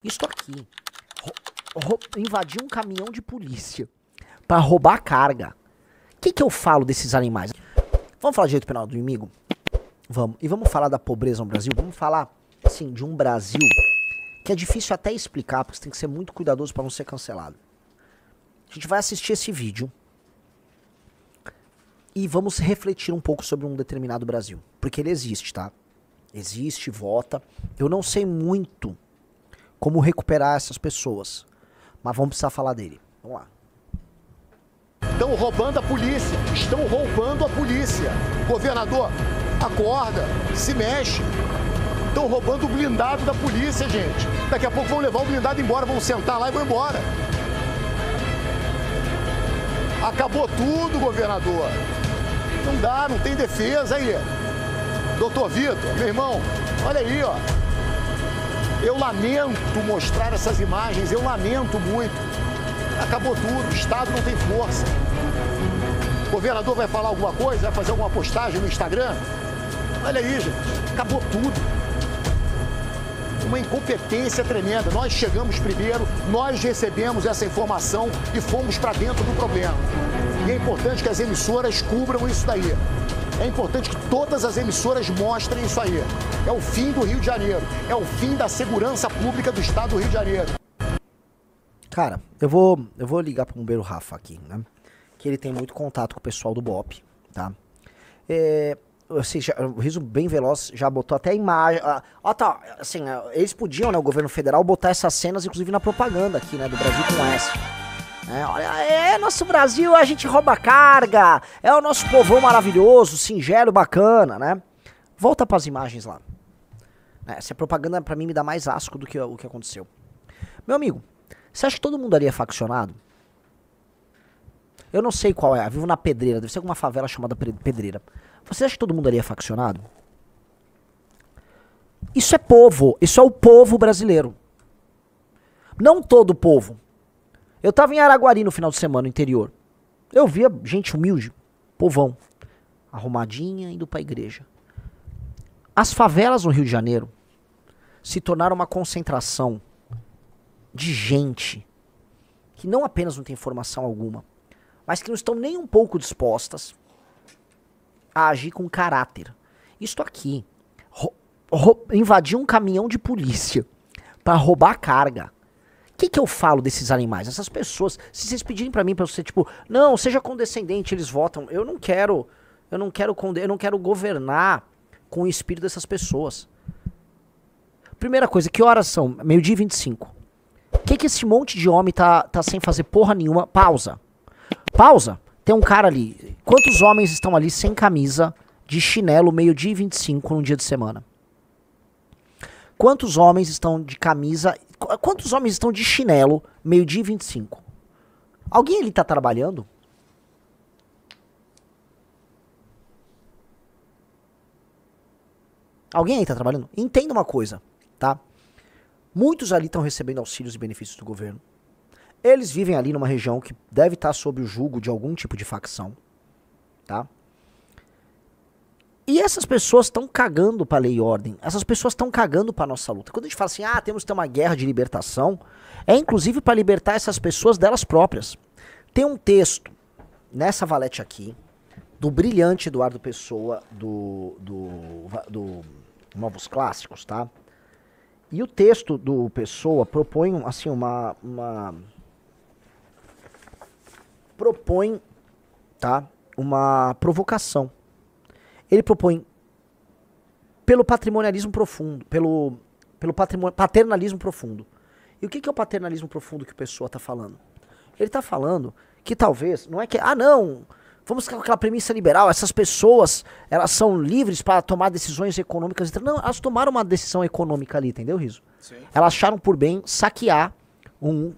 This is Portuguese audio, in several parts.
Isto aqui, invadir um caminhão de polícia pra roubar carga. O que eu falo desses animais? Vamos falar de direito penal do inimigo? Vamos. E vamos falar da pobreza no Brasil? Vamos falar, assim, de um Brasil que é difícil até explicar, porque você tem que ser muito cuidadoso pra não ser cancelado. A gente vai assistir esse vídeo e vamos refletir um pouco sobre um determinado Brasil. Porque ele existe, tá? Existe, vota. Eu não sei muito como recuperar essas pessoas, mas vamos precisar falar dele. Vamos lá. Estão roubando a polícia, estão roubando a polícia. Governador, acorda, se mexe. Estão roubando o blindado da polícia, gente. Daqui a pouco vão levar o blindado embora, vão sentar lá e vão embora. Acabou tudo, governador. Não dá, não tem defesa aí. Doutor Vitor, meu irmão, olha aí, ó. Eu lamento mostrar essas imagens, eu lamento muito. Acabou tudo, o Estado não tem força. O governador vai falar alguma coisa, vai fazer alguma postagem no Instagram? Olha aí, gente, acabou tudo. Uma incompetência tremenda. Nós chegamos primeiro, nós recebemos essa informação e fomos para dentro do problema. E é importante que as emissoras cubram isso daí. É importante que todas as emissoras mostrem isso aí. É o fim do Rio de Janeiro. É o fim da segurança pública do estado do Rio de Janeiro. Cara, eu vou ligar pro bombeiro Rafa aqui, né? Que ele tem muito contato com o pessoal do BOP, tá? Assim, o Riso bem veloz já botou até a imagem. Ó, tá, assim, eles podiam, né, o governo federal, botar essas cenas, inclusive, na propaganda aqui, né, do Brasil com S. Olha, nosso Brasil, a gente rouba carga, é o nosso povão maravilhoso, singelo, bacana, né? Volta pras imagens lá. Essa propaganda, pra mim, me dá mais asco do que o que aconteceu. Meu amigo, você acha que todo mundo ali é faccionado? Eu não sei qual é, eu vivo na Pedreira, deve ser alguma favela chamada Pedreira. Você acha que todo mundo ali é faccionado? Isso é povo, isso é o povo brasileiro. Não todo o povo. Eu tava em Araguari no final de semana, no interior. Eu via gente humilde, povão, arrumadinha, indo pra igreja. As favelas no Rio de Janeiro se tornaram uma concentração de gente que não apenas não tem formação alguma, mas que não estão nem um pouco dispostas a agir com caráter. Isto aqui, invadir um caminhão de polícia pra roubar carga. O que eu falo desses animais? Essas pessoas, se vocês pedirem pra mim, pra você, tipo, não, seja condescendente, eles votam. Eu não quero governar com o espírito dessas pessoas. Primeira coisa, que horas são? 12h25. O que esse monte de homem tá sem fazer porra nenhuma? Pausa. Pausa. Tem um cara ali. Quantos homens estão ali sem camisa, de chinelo, 12h25 num dia de semana? Quantos homens estão de camisa... Quantos homens estão de chinelo, 12h25? Alguém ali tá trabalhando? Alguém aí tá trabalhando? Entenda uma coisa, tá? Muitos ali estão recebendo auxílios e benefícios do governo. Eles vivem ali numa região que deve estar sob o jugo de algum tipo de facção, tá? E essas pessoas estão cagando pra lei e ordem. Essas pessoas estão cagando pra nossa luta. Quando a gente fala assim, temos que ter uma guerra de libertação, é inclusive pra libertar essas pessoas delas próprias. Tem um texto nessa valete aqui, do brilhante Eduardo Pessoa, do Novos Clássicos, tá? E o texto do Pessoa propõe, assim, propõe, tá, uma provocação. Ele propõe pelo patrimonialismo profundo, pelo paternalismo profundo. E o que é o paternalismo profundo que o Pessoa está falando? Ele está falando que talvez, não é que, não, vamos com aquela premissa liberal, essas pessoas, elas são livres para tomar decisões econômicas. Não, elas tomaram uma decisão econômica ali, entendeu, Riso? Sim. Elas acharam por bem saquear um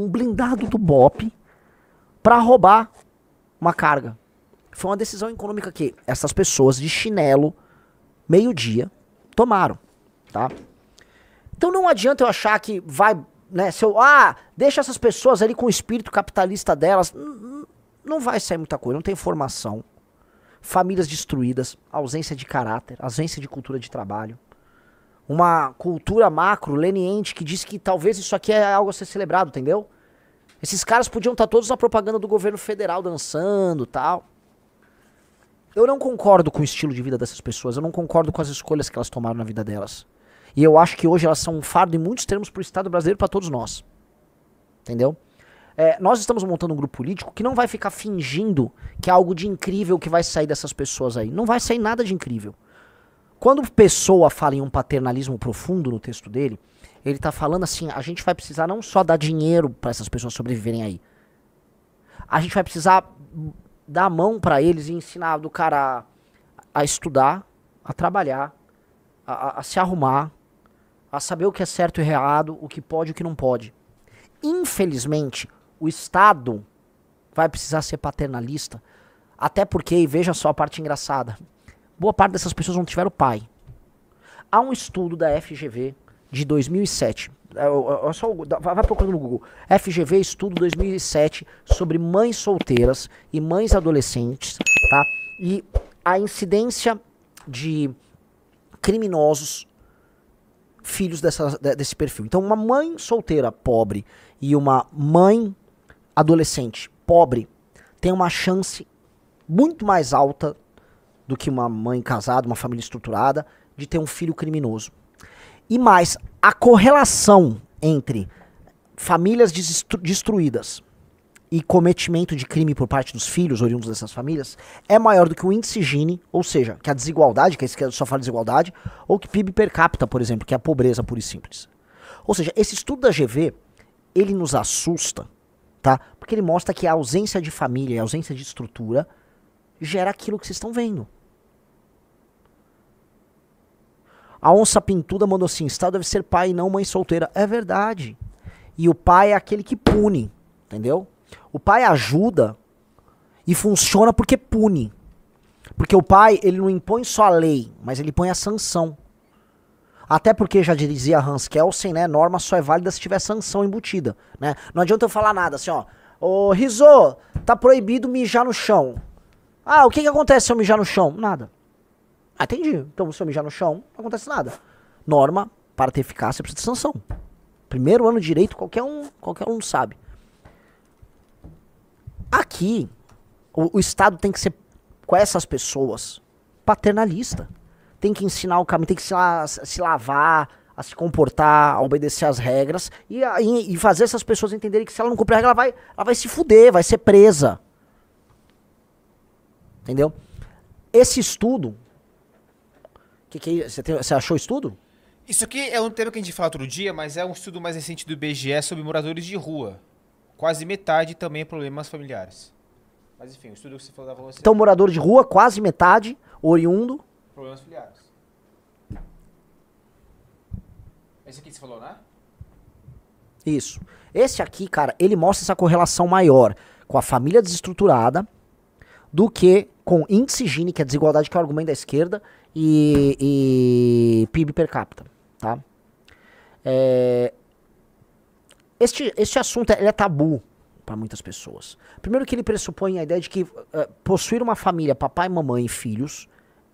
blindado do BOP para roubar uma carga. Foi uma decisão econômica que essas pessoas de chinelo, meio-dia, tomaram, tá? Então não adianta eu achar que vai, né, se eu, deixa essas pessoas ali com o espírito capitalista delas, não vai sair muita coisa, não tem formação, famílias destruídas, ausência de caráter, ausência de cultura de trabalho. uma cultura macro, leniente, que diz que talvez isso aqui é algo a ser celebrado, entendeu? Esses caras podiam estar todos na propaganda do governo federal dançando e tal. Eu não concordo com o estilo de vida dessas pessoas, eu não concordo com as escolhas que elas tomaram na vida delas. E eu acho que hoje elas são um fardo em muitos termos pro Estado brasileiro e pra todos nós. Entendeu? Nós estamos montando um grupo político que não vai ficar fingindo que é algo de incrível que vai sair dessas pessoas aí. Não vai sair nada de incrível. Quando Pessoa fala em um paternalismo profundo no texto dele, ele tá falando assim, a gente vai precisar não só dar dinheiro pra essas pessoas sobreviverem aí. A gente vai precisar dar a mão pra eles e ensinar do cara a estudar, a trabalhar, a se arrumar, a saber o que é certo e errado, o que pode e o que não pode. Infelizmente, o Estado vai precisar ser paternalista, até porque, e veja só a parte engraçada, boa parte dessas pessoas não tiveram pai. Há um estudo da FGV de 2007, vai procurando no Google, FGV estudo 2007 sobre mães solteiras e mães adolescentes, tá? E a incidência de criminosos filhos desse perfil. Então, uma mãe solteira pobre e uma mãe adolescente pobre tem uma chance muito mais alta do que uma mãe casada, uma família estruturada, de ter um filho criminoso. E mais, a correlação entre famílias destruídas e cometimento de crime por parte dos filhos oriundos dessas famílias é maior do que o índice Gini, ou seja, que a desigualdade, que esse só fala de desigualdade, ou que PIB per capita, por exemplo, que é a pobreza pura e simples. Ou seja, esse estudo da GV, ele nos assusta, tá? Porque ele mostra que a ausência de família e a ausência de estrutura gera aquilo que vocês estão vendo. A onça pintuda mandou assim, Estado deve ser pai e não mãe solteira. É verdade. E o pai é aquele que pune, entendeu? O pai ajuda e funciona porque pune. Porque o pai, ele não impõe só a lei, mas ele põe a sanção. Até porque, já dizia Hans Kelsen, né, norma só é válida se tiver sanção embutida, né? Não adianta eu falar nada assim, ó. Ô, Rizô, tá proibido mijar no chão. Ah, o que acontece se eu mijar no chão? Nada. Ah, entendi. Então, se eu mijar no chão, não acontece nada. Norma, para ter eficácia, precisa de sanção. Primeiro ano de direito, qualquer um sabe. Aqui, o Estado tem que ser, com essas pessoas, paternalista. Tem que ensinar o caminho, tem que ensinar a se lavar, a se comportar, a obedecer às regras e fazer essas pessoas entenderem que se ela não cumprir a regra, ela vai se fuder, vai ser presa. Entendeu? Esse estudo... Você achou o estudo? Isso aqui é um tema que a gente fala outro dia, mas é um estudo mais recente do IBGE sobre moradores de rua. Quase metade também problemas familiares. Mas enfim, o estudo que você falou da você. Então, morador de rua, quase metade, oriundo. Problemas familiares. Esse aqui que você falou, né? Isso. Esse aqui, cara, ele mostra essa correlação maior com a família desestruturada do que com índice Gini, que é a desigualdade, que é o argumento da esquerda, e PIB per capita, tá? Este assunto ele é tabu para muitas pessoas. Primeiro que ele pressupõe a ideia de que possuir uma família, papai, mamãe e filhos,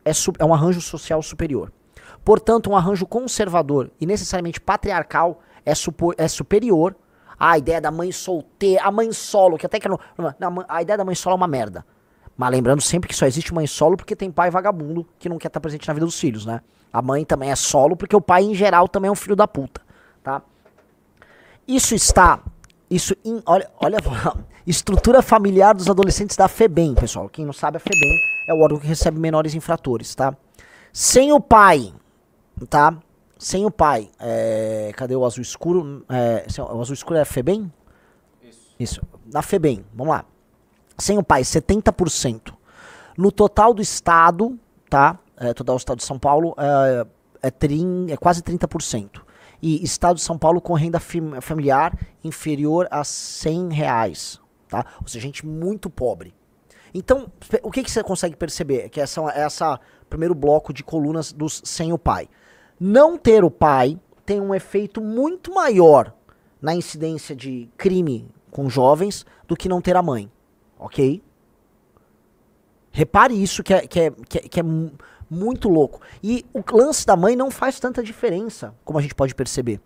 é um arranjo social superior. Portanto, um arranjo conservador e necessariamente patriarcal é superior à ideia da mãe solteira, a mãe solo, que até que não, a ideia da mãe solo é uma merda. Mas lembrando sempre que só existe mãe solo porque tem pai vagabundo que não quer estar presente na vida dos filhos, né? A mãe também é solo porque o pai, em geral, também é um filho da puta, tá? Olha, estrutura familiar dos adolescentes da FEBEM, pessoal. Quem não sabe, a FEBEM é o órgão que recebe menores infratores, tá? Sem o pai, tá? Sem o pai, cadê o azul escuro? O azul escuro é a FEBEM? Isso. Na FEBEM, vamos lá. Sem o pai, 70%. No total do estado, tá? Total do estado de São Paulo é quase 30%. E estado de São Paulo com renda familiar inferior a R$100, tá? Ou seja, gente muito pobre. Então, o que você consegue perceber? Que essa primeiro bloco de colunas dos sem o pai. Não ter o pai tem um efeito muito maior na incidência de crime com jovens do que não ter a mãe. Ok? Repare isso que é muito louco. E o lance da mãe não faz tanta diferença, como a gente pode perceber.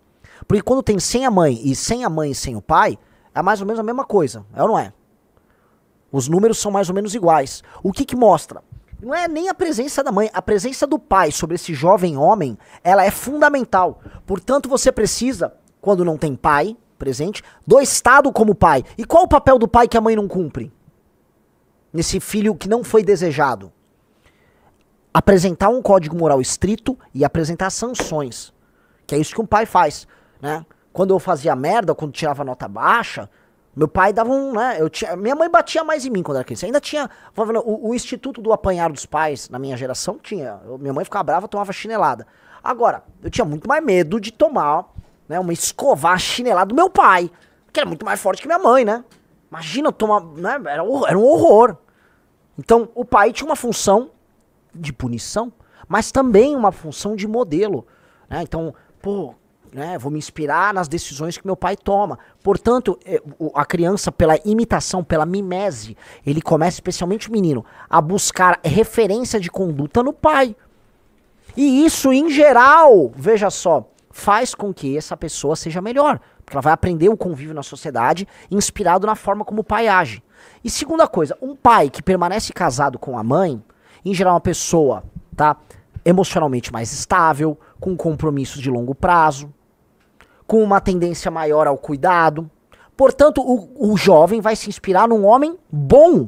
Porque quando tem sem a mãe e sem o pai, é mais ou menos a mesma coisa, é ou não é? Os números são mais ou menos iguais. O que mostra? Não é nem a presença da mãe, a presença do pai sobre esse jovem homem, ela é fundamental. Portanto, você precisa, quando não tem pai presente, do Estado como pai. E qual o papel do pai que a mãe não cumpre? Nesse filho que não foi desejado? Apresentar um código moral estrito e apresentar sanções. Que é isso que um pai faz, né? Quando eu fazia merda, quando tirava nota baixa, meu pai dava um, né? Minha mãe batia mais em mim quando era criança. Ainda tinha, o instituto do apanhar dos pais, na minha geração, tinha. Minha mãe ficava brava, tomava chinelada. Agora, eu tinha muito mais medo de tomar, né, escovar a chinelada do meu pai, que era muito mais forte que minha mãe, né? Imagina tomar, né? Era um horror. Então, o pai tinha uma função de punição, mas também uma função de modelo, né? Então, pô, né, vou me inspirar nas decisões que meu pai toma. Portanto, a criança, pela imitação, pela mimese, ele começa, especialmente o menino, a buscar referência de conduta no pai. E isso, em geral, veja só, faz com que essa pessoa seja melhor. Porque ela vai aprender o convívio na sociedade inspirado na forma como o pai age. E segunda coisa, um pai que permanece casado com a mãe, em geral é uma pessoa, tá, emocionalmente mais estável, com compromissos de longo prazo, com uma tendência maior ao cuidado. Portanto, o jovem vai se inspirar num homem bom.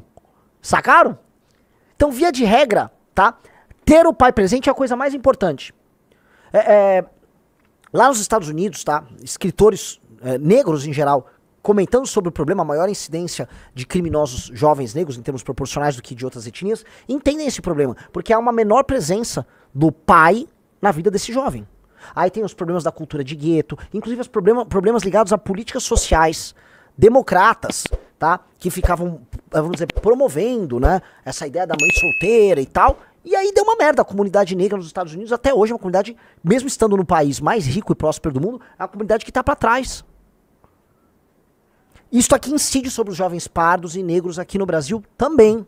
Sacaram? Então, via de regra, tá? Ter o pai presente é a coisa mais importante. Lá nos Estados Unidos, tá? Escritores negros em geral, comentando sobre o problema, a maior incidência de criminosos jovens negros, em termos proporcionais do que de outras etnias, entendem esse problema. Porque há uma menor presença do pai na vida desse jovem. Aí tem os problemas da cultura de gueto, inclusive os problemas ligados a políticas sociais democratas, tá? Que ficavam, vamos dizer, promovendo, né, essa ideia da mãe solteira e tal. E aí deu uma merda. A comunidade negra nos Estados Unidos até hoje é uma comunidade, mesmo estando no país mais rico e próspero do mundo, é uma comunidade que tá pra trás. Isso aqui incide sobre os jovens pardos e negros aqui no Brasil também.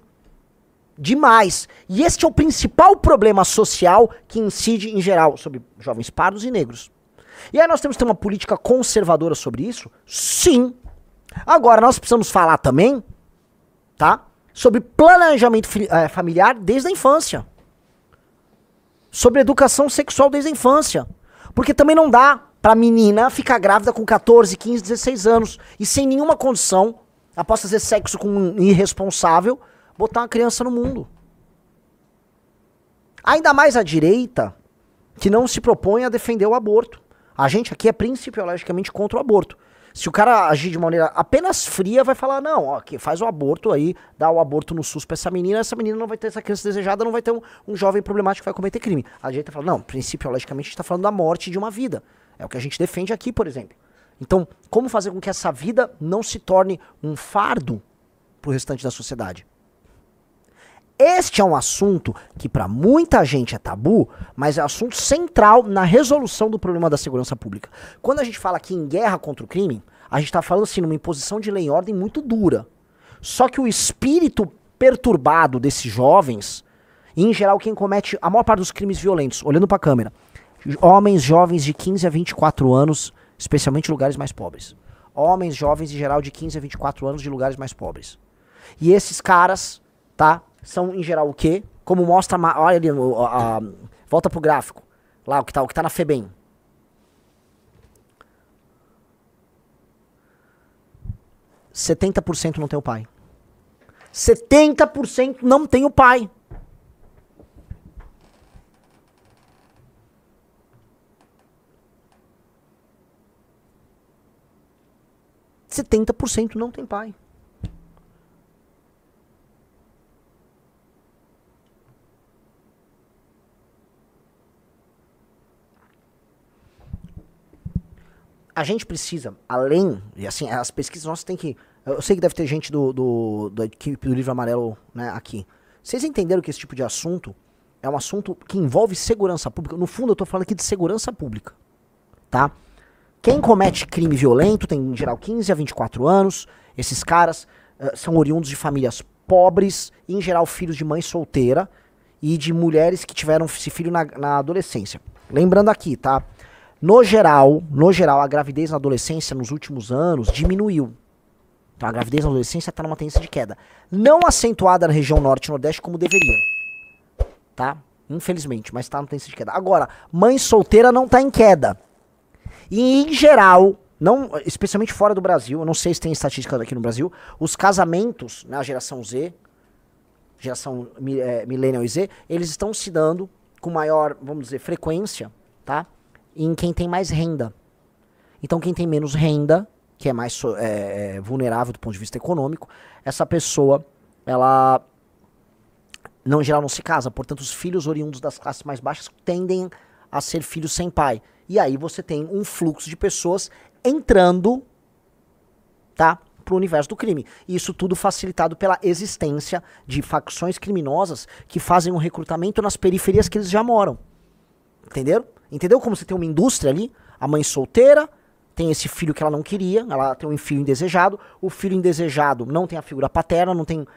Demais. E este é o principal problema social que incide em geral sobre jovens pardos e negros. E aí nós temos que ter uma política conservadora sobre isso? Sim. Agora nós precisamos falar também, tá, sobre planejamento familiar desde a infância. Sobre educação sexual desde a infância. Porque também não dá pra menina ficar grávida com 14, 15, 16 anos e sem nenhuma condição, após fazer sexo com um irresponsável, botar uma criança no mundo. Ainda mais a direita, que não se propõe a defender o aborto. A gente aqui é principiologicamente contra o aborto. Se o cara agir de maneira apenas fria, vai falar, não, ó, que faz o aborto aí, dá o aborto no SUS pra essa menina não vai ter essa criança desejada, não vai ter um jovem problemático que vai cometer crime. A direita fala, não, principiologicamente a gente tá falando da morte de uma vida. É o que a gente defende aqui, por exemplo. Então, como fazer com que essa vida não se torne um fardo pro restante da sociedade? Este é um assunto que para muita gente é tabu, mas é assunto central na resolução do problema da segurança pública. Quando a gente fala aqui em guerra contra o crime, a gente está falando assim numa imposição de lei e ordem muito dura. Só que o espírito perturbado desses jovens, e em geral quem comete a maior parte dos crimes violentos, olhando para a câmera, homens jovens de 15 a 24 anos, especialmente em lugares mais pobres. Homens jovens em geral de 15 a 24 anos de lugares mais pobres. E esses caras, tá, são em geral o quê? Como mostra, olha ali, volta pro gráfico, lá o que tá na FEBEM. – 70% não tem o pai. 70% não tem o pai. – 70% não tem pai. A gente precisa, além, e assim, as pesquisas nossas tem que... Eu sei que deve ter gente da equipe do Livro Amarelo, né, aqui. Vocês entenderam que esse tipo de assunto é um assunto que envolve segurança pública? No fundo, eu tô falando aqui de segurança pública, tá? Quem comete crime violento tem, em geral, 15 a 24 anos. Esses caras são oriundos de famílias pobres, em geral, filhos de mãe solteira. e de mulheres que tiveram esse filho na adolescência. Lembrando aqui, tá? No geral, a gravidez na adolescência nos últimos anos diminuiu. Então a gravidez na adolescência está numa tendência de queda. Não acentuada na região norte e nordeste como deveria. Tá? Infelizmente, mas está numa tendência de queda. Agora, mãe solteira não está em queda. E em geral, não, especialmente fora do Brasil, eu não sei se tem estatísticas aqui no Brasil, os casamentos na geração Z, geração Millennial e Z, eles estão se dando com maior, vamos dizer, frequência, tá? Em quem tem mais renda. Então quem tem menos renda, que é mais vulnerável do ponto de vista econômico, essa pessoa, ela, não, em geral, não se casa. Portanto, os filhos oriundos das classes mais baixas tendem a ser filhos sem pai. E aí você tem um fluxo de pessoas entrando, tá, pro universo do crime. E isso tudo facilitado pela existência de facções criminosas que fazem um recrutamento nas periferias que eles já moram. Entenderam? Entendeu como você tem uma indústria ali? A mãe solteira tem esse filho que ela não queria, ela tem um filho indesejado, o filho indesejado não tem a figura paterna, não tem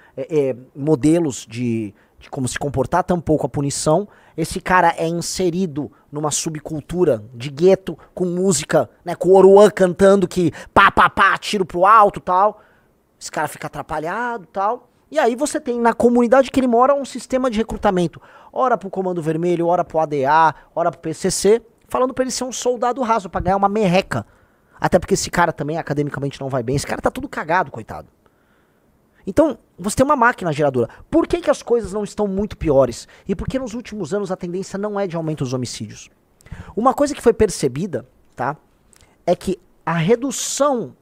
modelos de como se comportar, tampouco a punição. Esse cara é inserido numa subcultura de gueto, com música, né, com o Oruan cantando que pá, pá, pá, tiro pro alto, tal. Esse cara fica atrapalhado, tal. E aí você tem na comunidade que ele mora um sistema de recrutamento. Ora pro Comando Vermelho, ora pro ADA, ora pro PCC, falando pra ele ser um soldado raso, pra ganhar uma merreca. Até porque esse cara também academicamente não vai bem. Esse cara tá tudo cagado, coitado. Então, você tem uma máquina geradora. Por que as coisas não estão muito piores? E por que nos últimos anos a tendência não é de aumento dos homicídios? Uma coisa que foi percebida, tá, é que a redução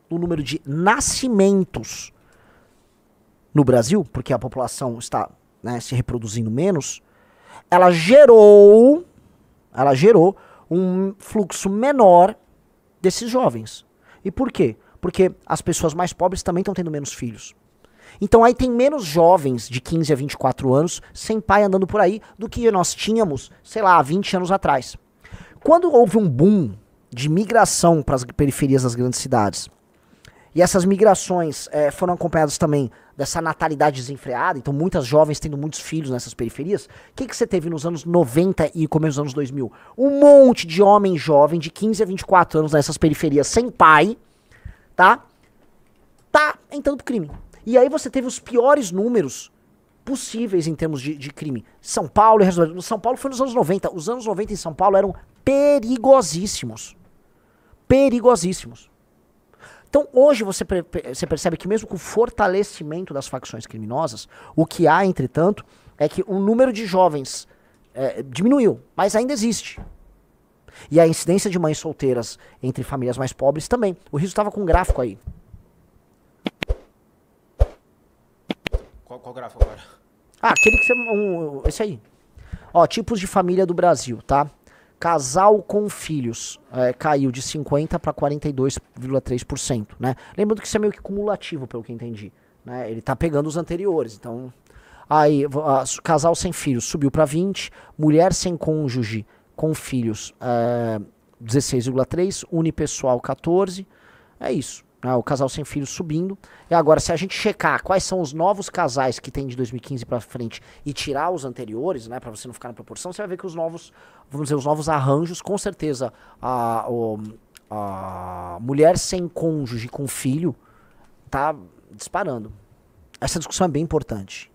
do número de nascimentos no Brasil, porque a população está, né, se reproduzindo menos, ela gerou um fluxo menor desses jovens. E por quê? Porque as pessoas mais pobres também estão tendo menos filhos. Então aí tem menos jovens de 15 a 24 anos sem pai andando por aí do que nós tínhamos, sei lá, há 20 anos atrás. Quando houve um boom de migração para as periferias das grandes cidades, e essas migrações foram acompanhadas também dessa natalidade desenfreada, então muitas jovens tendo muitos filhos nessas periferias, o que você teve nos anos 90 e começo dos anos 2000? Um monte de homem jovem de 15 a 24 anos nessas periferias sem pai, tá entrando pro crime. E aí você teve os piores números possíveis em termos de crime. São Paulo e São Paulo foi nos anos 90. Os anos 90 em São Paulo eram perigosíssimos. Perigosíssimos. Então hoje você percebe que mesmo com o fortalecimento das facções criminosas, o que há, entretanto, é que o número de jovens diminuiu, mas ainda existe. E a incidência de mães solteiras entre famílias mais pobres também. O Riso estava com um gráfico aí. Qual gráfico agora? Ah, aquele que você... esse aí. Ó, tipos de família do Brasil, tá? Casal com filhos caiu de 50% para 42,3%, né? Lembrando que isso é meio que cumulativo, pelo que entendi, né? Ele tá pegando os anteriores, então... Aí, casal sem filhos subiu para 20%, mulher sem cônjuge com filhos 16,3%, unipessoal 14%, é isso. O casal sem filhos subindo. E agora, se a gente checar quais são os novos casais que tem de 2015 pra frente e tirar os anteriores, né, pra você não ficar na proporção, você vai ver que os novos, vamos dizer, os novos arranjos, com certeza, a mulher sem cônjuge com filho tá disparando. Essa discussão é bem importante.